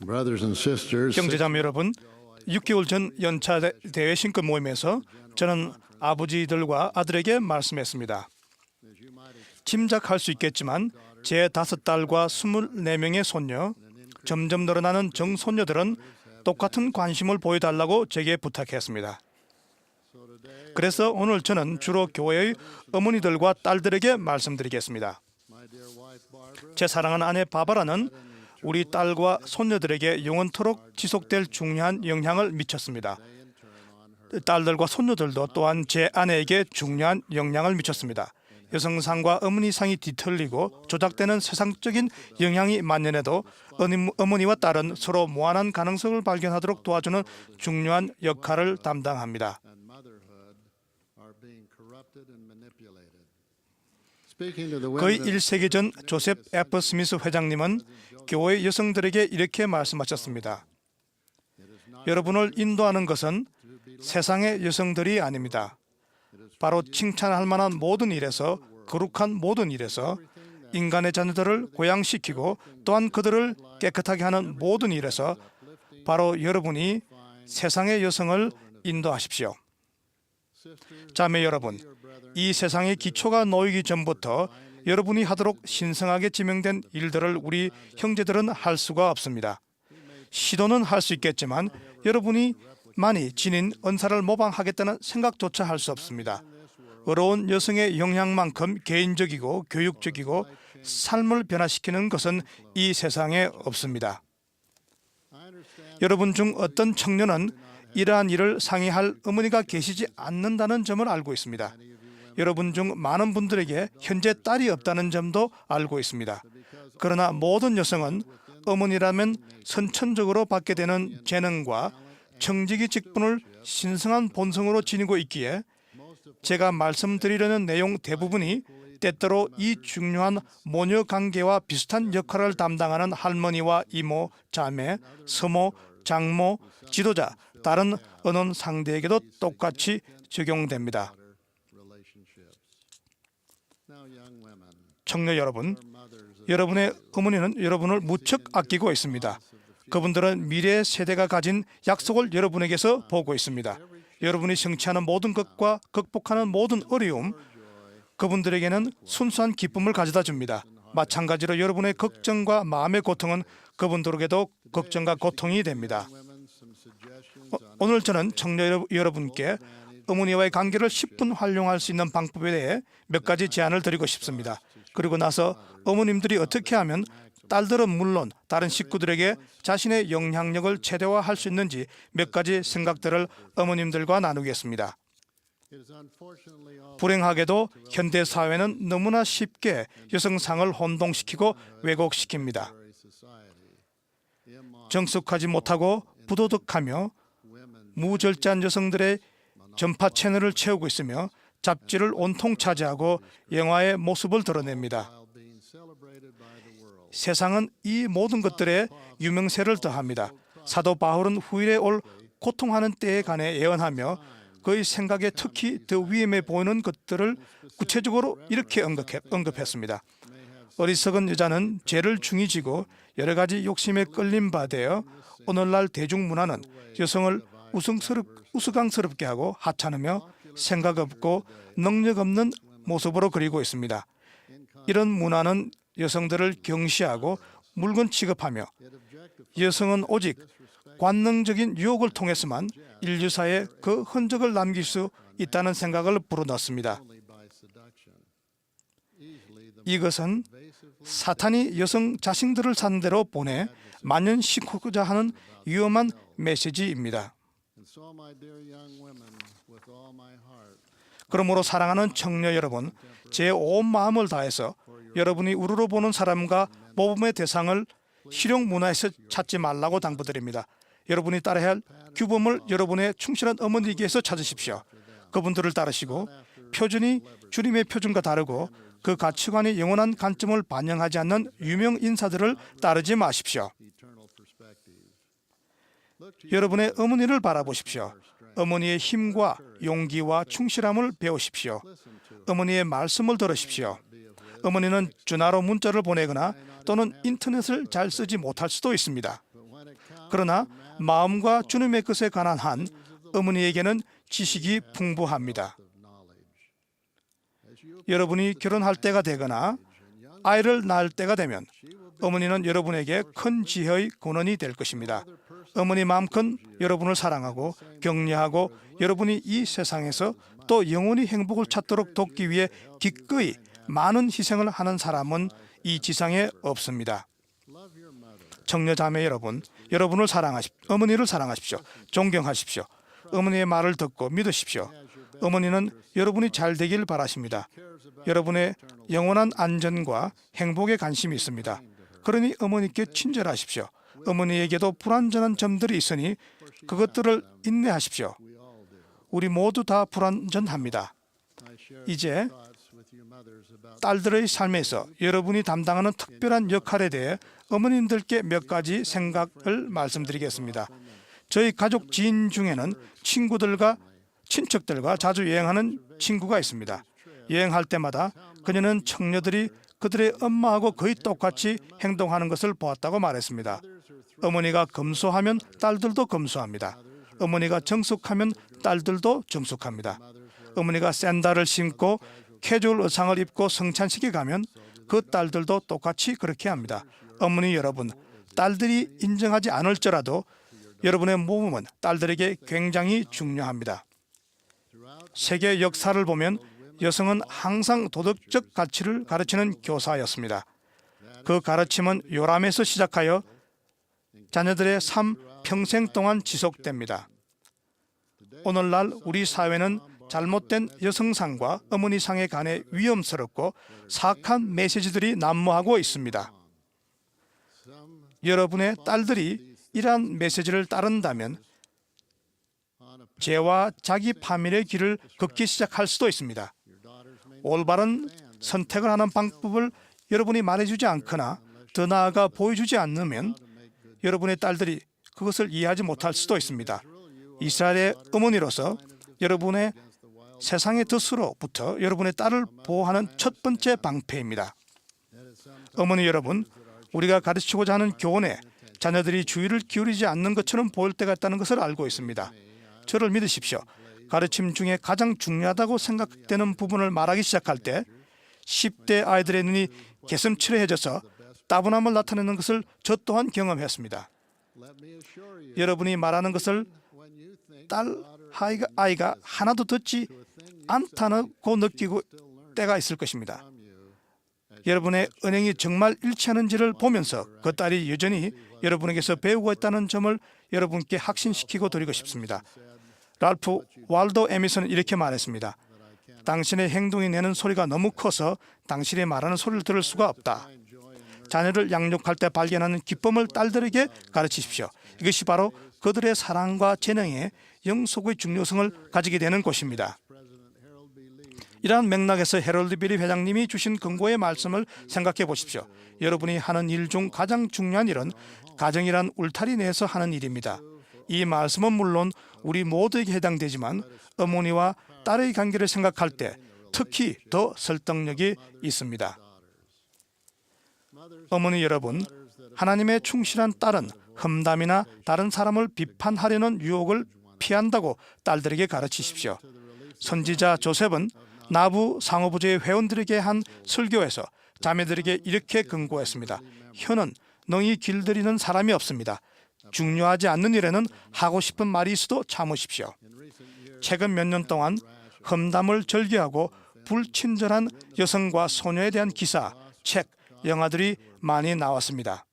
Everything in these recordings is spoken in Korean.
Brothers and sisters, 형제자매 여러분, 6개월 전 연차 대회 신급 모임에서 저는 아버지들과 아들에게 말씀했습니다. 짐작할 수 있겠지만 제 5딸과 24명의 손녀, 점점 늘어나는 정손녀들은 똑같은 관심을 보여달라고 제게 부탁했습니다. 그래서 오늘 저는 주로 교회의 어머니들과 딸들에게 말씀드리겠습니다. 제 사랑하는 아내 바바라는 우리 딸과 손녀들에게 영원토록 지속될 중요한 영향을 미쳤습니다. 딸들과 손녀들도 또한 제 아내에게 중요한 영향을 미쳤습니다. 여성상과 어머니상이 뒤틀리고 조작되는 세상적인 영향이 만연해도 어머니와 딸은 서로 무한한 가능성을 발견하도록 도와주는 중요한 역할을 담당합니다. 거의 1세기 전 조셉 F. 스미스 회장님은 교회 여성들에게 이렇게 말씀하셨습니다. 여러분을 인도하는 것은 세상의 여성들이 아닙니다. 바로 칭찬할 만한 모든 일에서, 거룩한 모든 일에서, 인간의 자녀들을 고양시키고 또한 그들을 깨끗하게 하는 모든 일에서 바로 여러분이 세상의 여성을 인도하십시오. 자매 여러분, 이 세상의 기초가 놓이기 전부터 여러분이 하도록 신성하게 지명된 일들을 우리 형제들은 할 수가 없습니다. 시도는 할 수 있겠지만 여러분이 많이 지닌 은사를 모방하겠다는 생각조차 할 수 없습니다. 어려운 여성의 영향만큼 개인적이고 교육적이고 삶을 변화시키는 것은 이 세상에 없습니다. 여러분 중 어떤 청년은 이러한 일을 상의할 어머니가 계시지 않는다는 점을 알고 있습니다. 여러분 중 많은 분들에게 현재 딸이 없다는 점도 알고 있습니다. 그러나 모든 여성은 어머니라면 선천적으로 받게 되는 재능과 청지기 직분을 신성한 본성으로 지니고 있기에 제가 말씀드리려는 내용 대부분이 때때로 이 중요한 모녀 관계와 비슷한 역할을 담당하는 할머니와 이모, 자매, 서모, 장모, 지도자, 다른 어느 상대에게도 똑같이 적용됩니다. 청년 여러분, 여러분의 어머니는 여러분을 무척 아끼고 있습니다. 그분들은 미래 세대가 가진 약속을 여러분에게서 보고 있습니다. 여러분이 성취하는 모든 것과 극복하는 모든 어려움, 그분들에게는 순수한 기쁨을 가져다 줍니다. 마찬가지로 여러분의 걱정과 마음의 고통은 그분들에게도 걱정과 고통이 됩니다. 오늘 저는 청년 여러분께 어머니와의 관계를 10분 활용할 수 있는 방법에 대해 몇 가지 제안을 드리고 싶습니다. 그리고 나서 어머님들이 어떻게 하면 딸들은 물론 다른 식구들에게 자신의 영향력을 최대화할 수 있는지 몇 가지 생각들을 어머님들과 나누겠습니다. 불행하게도 현대 사회는 너무나 쉽게 여성상을 혼동시키고 왜곡시킵니다. 정숙하지 못하고 부도덕하며 무절제한 여성들의 전파 채널을 채우고 있으며 잡지를 온통 차지하고 영화의 모습을 드러냅니다. 세상은 이 모든 것들에 유명세를 더합니다. 사도 바울은 후일에 올 고통하는 때에 관해 예언하며 그의 생각에 특히 더 위험해 보이는 것들을 구체적으로 이렇게 언급했습니다. 어리석은 여자는 죄를 중히 지고 여러 가지 욕심에 끌린 바 되어 오늘날 대중문화는 여성을 우스꽝스럽게 하고 하찮으며 생각 없고 능력 없는 모습으로 그리고 있습니다. 이런 문화는 여성들을 경시하고 물건 취급하며 여성은 오직 관능적인 유혹을 통해서만 인류사에 그 흔적을 남길 수 있다는 생각을 불어넣습니다. 이것은 사탄이 여성 자신들을 상대로 보내 만연시키고자 하는 위험한 메시지입니다. 그러므로 사랑하는 청년 여러분, 제 온 마음을 다해서 여러분이 우러러 보는 사람과 모범의 대상을 실용 문화에서 찾지 말라고 당부드립니다. 여러분이 따라야 할 규범을 여러분의 충실한 어머니에게서 찾으십시오. 그분들을 따르시고 표준이 주님의 표준과 다르고 그 가치관이 영원한 관점을 반영하지 않는 유명 인사들을 따르지 마십시오. 여러분의 어머니를 바라보십시오. 어머니의 힘과 용기와 충실함을 배우십시오. 어머니의 말씀을 들으십시오. 어머니는 전화로 문자를 보내거나 또는 인터넷을 잘 쓰지 못할 수도 있습니다. 그러나 마음과 주님의 것에 관한 한 어머니에게는 지식이 풍부합니다. 여러분이 결혼할 때가 되거나 아이를 낳을 때가 되면 어머니는 여러분에게 큰 지혜의 근원이 될 것입니다. 어머니만큼 여러분을 사랑하고 격려하고 여러분이 이 세상에서 또 영원히 행복을 찾도록 돕기 위해 기꺼이 많은 희생을 하는 사람은 이 지상에 없습니다. 청년 자매 여러분, 여러분을 사랑하십시오. 어머니를 사랑하십시오. 존경하십시오. 어머니의 말을 듣고 믿으십시오. 어머니는 여러분이 잘 되길 바라십니다. 여러분의 영원한 안전과 행복에 관심이 있습니다. 그러니 어머니께 친절하십시오. 어머니에게도 불완전한 점들이 있으니 그것들을 인내하십시오. 우리 모두 다 불완전합니다. 이제 딸들의 삶에서 여러분이 담당하는 특별한 역할에 대해 어머님들께 몇 가지 생각을 말씀드리겠습니다. 저희 가족 지인 중에는 친척들과 자주 여행하는 친구가 있습니다. 여행할 때마다 그녀는 청녀들이 그들의 엄마하고 거의 똑같이 행동하는 것을 보았다고 말했습니다. 어머니가 검소하면 딸들도 검소합니다. 어머니가 정숙하면 딸들도 정숙합니다. 어머니가 샌들을 신고 캐주얼 의상을 입고 성찬식에 가면 그 딸들도 똑같이 그렇게 합니다. 어머니 여러분, 딸들이 인정하지 않을지라도 여러분의 모범은 딸들에게 굉장히 중요합니다. 세계 역사를 보면 여성은 항상 도덕적 가치를 가르치는 교사였습니다. 그 가르침은 요람에서 시작하여 자녀들의 삶 평생 동안 지속됩니다. 오늘날 우리 사회는 잘못된 여성상과 어머니상에 관해 위험스럽고 사악한 메시지들이 난무하고 있습니다. 여러분의 딸들이 이러한 메시지를 따른다면 죄와 자기 파멸의 길을 걷기 시작할 수도 있습니다. 올바른 선택을 하는 방법을 여러분이 말해주지 않거나 더 나아가 보여주지 않으면 여러분의 딸들이 그것을 이해하지 못할 수도 있습니다. 이스라엘의 어머니로서 여러분의 세상의 덫으로부터 여러분의 딸을 보호하는 첫 번째 방패입니다. 어머니 여러분, 우리가 가르치고자 하는 교훈에 자녀들이 주의를 기울이지 않는 것처럼 보일 때가 있다는 것을 알고 있습니다. 저를 믿으십시오. 가르침 중에 가장 중요하다고 생각되는 부분을 말하기 시작할 때 10대 아이들의 눈이 개슴츠레해져서 따분함을 나타내는 것을 저 또한 경험했습니다. 여러분이 말하는 것을 아이가 하나도 듣지 않다고 느끼고 때가 있을 것입니다. 여러분의 은행이 정말 일치하는지를 보면서 그 딸이 여전히 여러분에게서 배우고 있다는 점을 여러분께 확신시키고 드리고 싶습니다. 랄프 waldo 에미슨은 이렇게 말했습니다. 당신의 행동이 내는 소리가 너무 커서 당신이 말하는 소리를 들을 수가 없다. 자녀를 양육할 때 발견하는 기쁨을 딸들에게 가르치십시오. 이것이 바로 그들의 사랑과 재능의 영속의 중요성을 가지게 되는 것입니다. 이러한 맥락에서 해럴드 빌리 회장님이 주신 근거의 말씀을 생각해 보십시오. 여러분이 하는 일 중 가장 중요한 일은 가정이란 울타리 내에서 하는 일입니다. 이 말씀은 물론 우리 모두에게 해당되지만 어머니와 딸의 관계를 생각할 때 특히 더 설득력이 있습니다. 어머니 여러분, 하나님의 충실한 딸은 험담이나 다른 사람을 비판하려는 유혹을 피한다고 딸들에게 가르치십시오. 선지자 조셉은 나부 상호부제의 회원들에게 한 설교에서 자매들에게 이렇게 권고했습니다. 혀는 능히 길들이는 사람이 없습니다. 중요하지 않는 일에는 하고 싶은 말이 있어도 참으십시오. 최근 몇 년 동안 험담을 절개하고 불친절한 여성과 소녀에 대한 기사, 책, 영화들이 많이 나왔습니다.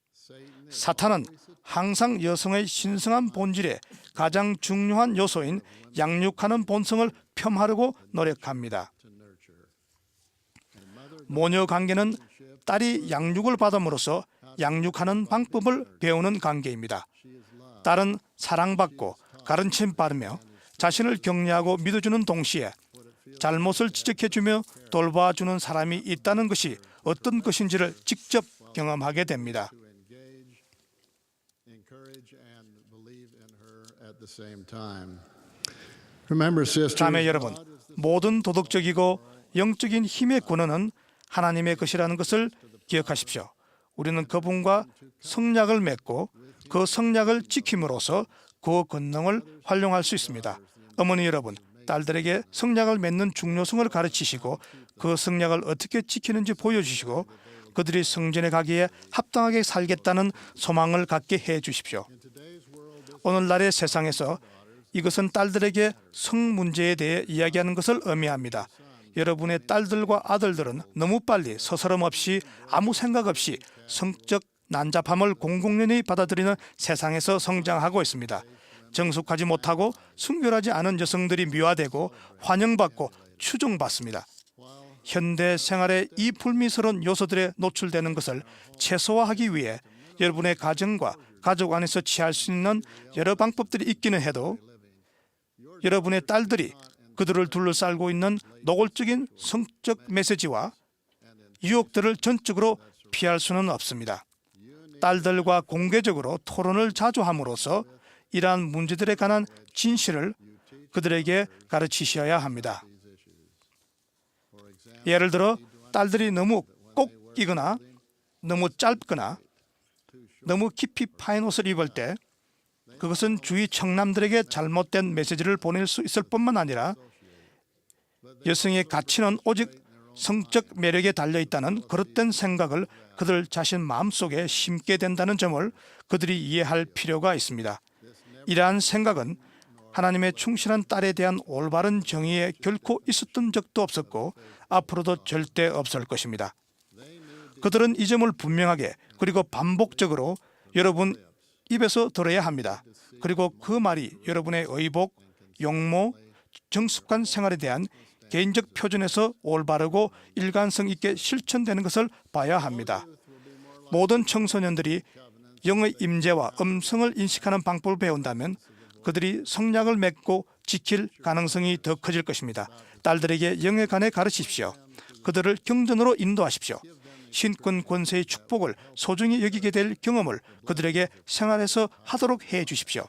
사탄은 항상 여성의 신성한 본질의 가장 중요한 요소인 양육하는 본성을 폄하하려고 노력합니다. 모녀 관계는 딸이 양육을 받음으로써 양육하는 방법을 배우는 관계입니다. 딸은 사랑받고 가르침받으며 자신을 격려하고 믿어주는 동시에 잘못을 지적해주며 돌봐주는 사람이 있다는 것이 어떤 것인지를 직접 경험하게 됩니다. 자매 여러분, 모든 도덕적이고 영적인 힘의 근원은 하나님의 것이라는 것을 기억하십시오. 우리는 그분과 성약을 맺고 그 성약을 지킴으로써 그 권능을 활용할 수 있습니다. 어머니 여러분, 딸들에게 성약을 맺는 중요성을 가르치시고 그 성약을 어떻게 지키는지 보여주시고 그들이 성전에 가기에 합당하게 살겠다는 소망을 갖게 해 주십시오. 오늘날의 세상에서 이것은 딸들에게 성 문제에 대해 이야기하는 것을 의미합니다. 여러분의 딸들과 아들들은 너무 빨리 서스럼 없이 아무 생각 없이 성적 난잡함을 공공연히 받아들이는 세상에서 성장하고 있습니다. 정숙하지 못하고 순결하지 않은 여성들이 미화되고 환영받고 추종받습니다. 현대 생활의 이 불미스러운 요소들에 노출되는 것을 최소화하기 위해 여러분의 가정과 가족 안에서 취할 수 있는 여러 방법들이 있기는 해도 여러분의 딸들이 그들을 둘러싸고 있는 노골적인 성적 메시지와 유혹들을 전적으로 피할 수는 없습니다. 딸들과 공개적으로 토론을 자주 함으로써 이러한 문제들에 관한 진실을 그들에게 가르치셔야 합니다. 예를 들어 딸들이 너무 꼭이거나 너무 짧거나 너무 깊이 파인 옷을 입을 때 그것은 주위 청남들에게 잘못된 메시지를 보낼 수 있을 뿐만 아니라 여성의 가치는 오직 성적 매력에 달려있다는 그릇된 생각을 그들 자신 마음속에 심게 된다는 점을 그들이 이해할 필요가 있습니다. 이러한 생각은 하나님의 충실한 딸에 대한 올바른 정의에 결코 있었던 적도 없었고 앞으로도 절대 없을 것입니다. 그들은 이 점을 분명하게 그리고 반복적으로 여러분 입에서 들어야 합니다. 그리고 그 말이 여러분의 의복, 용모, 정숙한 생활에 대한 개인적 표준에서 올바르고 일관성 있게 실천되는 것을 봐야 합니다. 모든 청소년들이 영의 임재와 음성을 인식하는 방법을 배운다면 그들이 성약을 맺고 지킬 가능성이 더 커질 것입니다. 딸들에게 영에 관해 가르치십시오. 그들을 경전으로 인도하십시오. 신권 권세의 축복을 소중히 여기게 될 경험을 그들에게 생활에서 하도록 해 주십시오.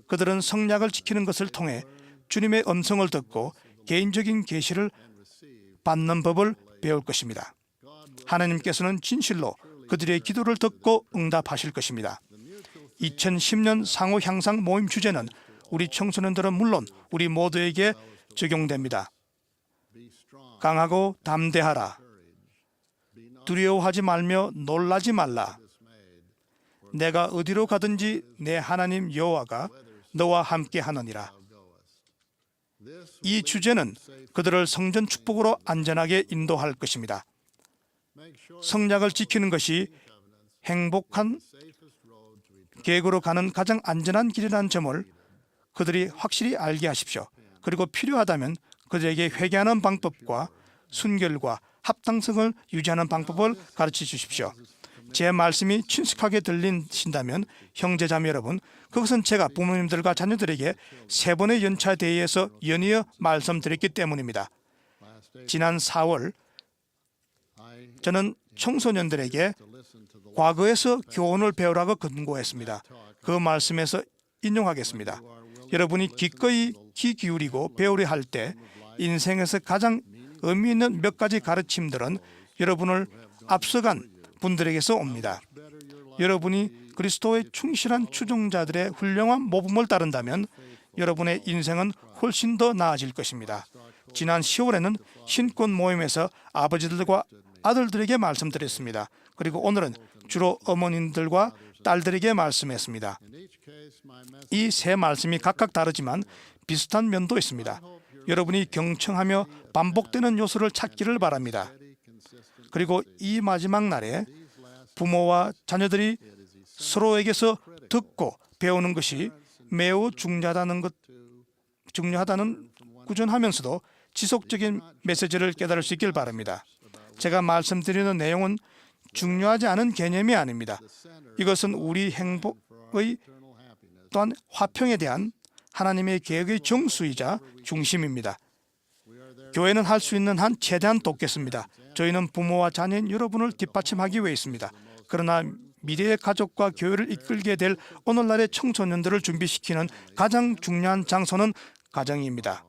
그들은 성약을 지키는 것을 통해 주님의 음성을 듣고 개인적인 계시를 받는 법을 배울 것입니다. 하나님께서는 진실로 그들의 기도를 듣고 응답하실 것입니다. 2010년 상호 향상 모임 주제는 우리 청소년들은 물론 우리 모두에게 적용됩니다. 강하고 담대하라. 두려워하지 말며 놀라지 말라. 내가 어디로 가든지 내 하나님 여호와가 너와 함께 하느니라. 이 주제는 그들을 성전 축복으로 안전하게 인도할 것입니다. 성약을 지키는 것이 행복한 계획으로 가는 가장 안전한 길이라는 점을 그들이 확실히 알게 하십시오. 그리고 필요하다면 그들에게 회개하는 방법과 순결과 합당성을 유지하는 방법을 가르쳐 주십시오. 제 말씀이 친숙하게 들리신다면 형제자매 여러분, 그것은 제가 부모님들과 자녀들에게 3번의 연차 대회에서 연이어 말씀드렸기 때문입니다. 지난 4월 저는 청소년들에게 과거에서 교훈을 배우라고 권고했습니다. 그 말씀에서 인용하겠습니다. 여러분이 기꺼이 귀 기울이고 배우려 할 때 인생에서 가장 의미 있는 몇 가지 가르침들은 여러분을 앞서간 분들에게서 옵니다. 여러분이 그리스도의 충실한 추종자들의 훌륭한 모범을 따른다면 여러분의 인생은 훨씬 더 나아질 것입니다. 지난 10월에는 신권 모임에서 아버지들과 아들들에게 말씀드렸습니다. 그리고 오늘은 주로 어머님들과 딸들에게 말씀했습니다. 이 세 말씀이 각각 다르지만 비슷한 면도 있습니다. 여러분이 경청하며 반복되는 요소를 찾기를 바랍니다. 그리고 이 마지막 날에 부모와 자녀들이 서로에게서 듣고 배우는 것이 매우 중요하다는 꾸준하면서도 지속적인 메시지를 깨달을 수 있길 바랍니다. 제가 말씀드리는 내용은 중요하지 않은 개념이 아닙니다. 이것은 우리 행복의 또한 화평에 대한 하나님의 계획의 정수이자 중심입니다. 교회는 할 수 있는 한 최대한 돕겠습니다. 저희는 부모와 자녀인 여러분을 뒷받침하기 위해 있습니다. 그러나 미래의 가족과 교회를 이끌게 될 오늘날의 청소년들을 준비시키는 가장 중요한 장소는 가정입니다.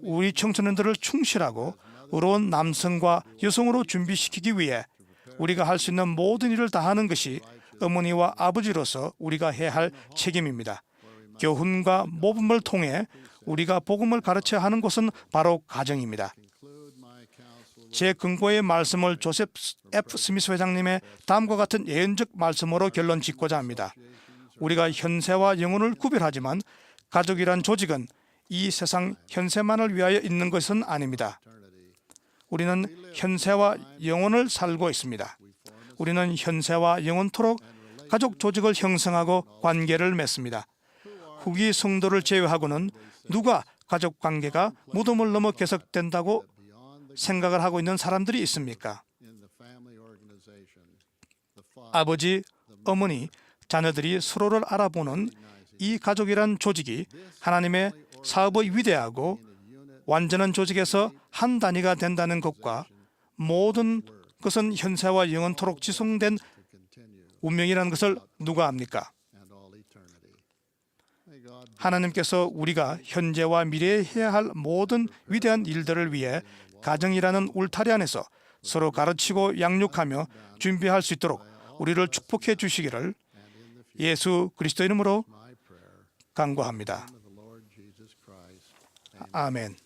우리 청소년들을 충실하고 의로운 남성과 여성으로 준비시키기 위해 우리가 할 수 있는 모든 일을 다하는 것이 어머니와 아버지로서 우리가 해야 할 책임입니다. 교훈과 모범을 통해 우리가 복음을 가르쳐야 하는 곳은 바로 가정입니다. 제 근거의 말씀을 조셉 F. 스미스 회장님의 다음과 같은 예언적 말씀으로 결론 짓고자 합니다. 우리가 현세와 영혼을 구별하지만 가족이란 조직은 이 세상 현세만을 위하여 있는 것은 아닙니다. 우리는 현세와 영혼을 살고 있습니다. 우리는 현세와 영원토록 가족 조직을 형성하고 관계를 맺습니다. 후기 성도를 제외하고는 누가 가족 관계가 무덤을 넘어 계속된다고 생각을 하고 있는 사람들이 있습니까? 아버지, 어머니, 자녀들이 서로를 알아보는 이 가족이란 조직이 하나님의 사업의 위대하고 완전한 조직에서 한 단위가 된다는 것과 모든 것은 현세와 영원토록 지속된 운명이라는 것을 누가 압니까? 하나님께서 우리가 현재와 미래에 해야 할 모든 위대한 일들을 위해 가정이라는 울타리 안에서 서로 가르치고 양육하며 준비할 수 있도록 우리를 축복해 주시기를 예수 그리스도 이름으로 간구합니다. 아멘.